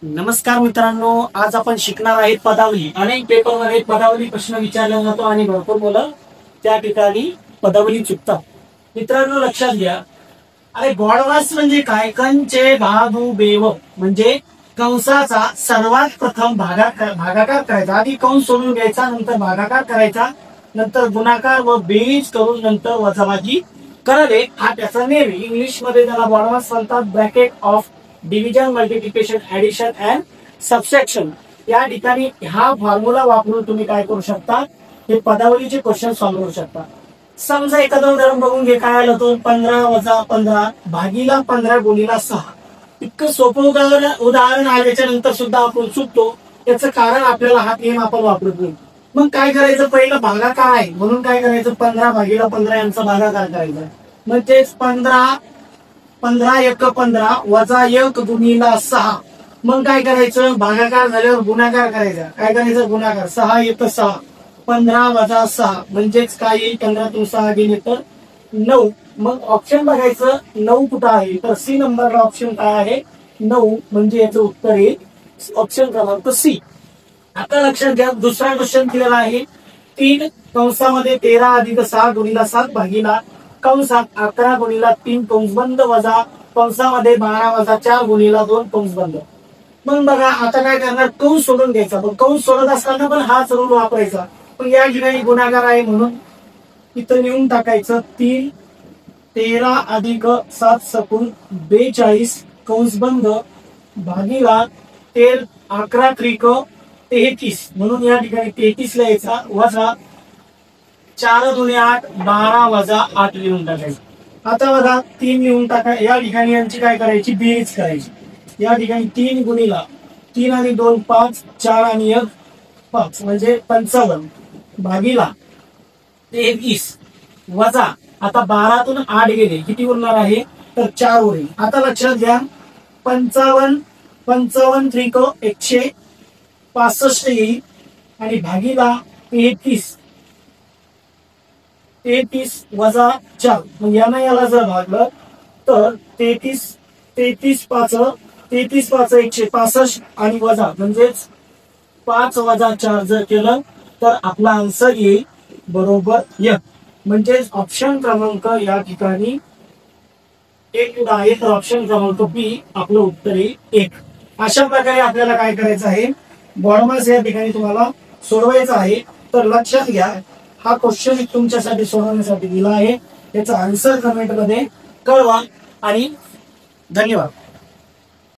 नमस्कार मित्रांनो, आज आपण शिकणार आहेत पदावली। अनेक पेपरमध्ये पदावली प्रश्न विचारला जातो आणि भरपूर मुलं त्या ठिकाणी पदावली चुकतात। मित्रांनो लक्षात घ्या, अरे गॉडवास म्हणजे काय? कंचे भागू बेव म्हणजे कंसाचा सर्वात प्रथम भागाकार करायचा। आधी कंस सोडून घ्यायचा, नंतर भागाकार करायचा, नंतर गुणाकार व बेरीज करून नंतर वजाबाकी करावे, हा त्याचा नियम। इंग्लिश मध्ये त्याला गॉडवास म्हणतात, bracket of division, multiplication, addition and subtraction. या ठिकाणी हा फॉर्म्युला वापरून तुम्ही काय करू शकता, हे पदावलीचे क्वेश्चन सॉल्व्ह करू शकता। समजा एखादं उदाहरण बघून घे, काय आलं तो 15 वजा 15 भागीला 15 गुणीला 6। इतकं सोपं उदाहरण आल्याच्या नंतर सुद्धा आपण चुकतो। याचं कारण आपल्याला हा नियम आपण वापरत नाही। मग काय करायचं, पहिलं भागाकार आहे म्हणून काय करायचं, 15 भागीला 15 यांचा भागाकार करायचा। म्हणजेच 15 एक 15 वजा 1 गुणीला 6। मग काय करायचं, भागाकार झाल्यावर गुणाकार करायचा। काय करायचं, गुणाकार। 6 येतं 6, 15 वजा 6 म्हणजेच काय येईल, 15 तून 6 गेले तर 9। मग ऑप्शन बघायचं 9 कुठं आहे, तर सी नंबरला ऑप्शन काय आहे, 9, म्हणजे याचं उत्तर आहे ऑप्शन क्रमांक सी। आता लक्षात घ्या, दुसरा क्वेश्चन दिलेला आहे 3 कंसामध्ये 13 अधिक 6 गुणीला 7 भागीला कंसात 11 गुणीला 3 कंस बंद वजा कंसामध्ये 12 वजा 4 गुणीला 2 कंस बंद। मग बघा आता काय करणार, कंस सोडून घ्यायचा। पण कंस सोडत असताना पण हाच रूल वापरायचा। पण या ठिकाणी गुणाकार आहे म्हणून इथं लिहून टाकायचं 3 13 अधिक 7 सकून 42 कंस बंद भागीला 11 त्रिक 33, म्हणून या ठिकाणी 33 लिहायचा वजा 4 दुणे 8 12 वजा 8 लिहून टाकायचं। आता बघा 3 लिहून टाका, या ठिकाणी यांची काय करायची, बेरीज करायची। या ठिकाणी 3 गुणीला 3 आणि 2 5, 4 आणि 1 5 म्हणजे 55 भागीला 23 वजा, आता 12 तून 8 गेले किती उरणार आहे, तर 4 उरेल। आता लक्षात घ्या 55 त्रिक 165 येईल आणि भागीला 33 वजा 4, मग याला जर भागलं तर 33 5 165 आणि वजा म्हणजेच 5 वजा 4 जर केलं तर आपला आन्सर येईल बरोबर 1। म्हणजेच ऑप्शन क्रमांक या ठिकाणी 1 आहे, तर ऑप्शन क्रमांक बी आपलं उत्तर येईल 1। अशा प्रकारे आपल्याला काय करायचं आहे, बॉडमास या ठिकाणी तुम्हाला सोडवायचा आहे। तर लक्षात घ्या, हा क्वेश्चन तुमच्यासाठी सोडवण्यासाठी दिला आहे, याचा आन्सर कमेंट मध्ये कळवा आणि धन्यवाद।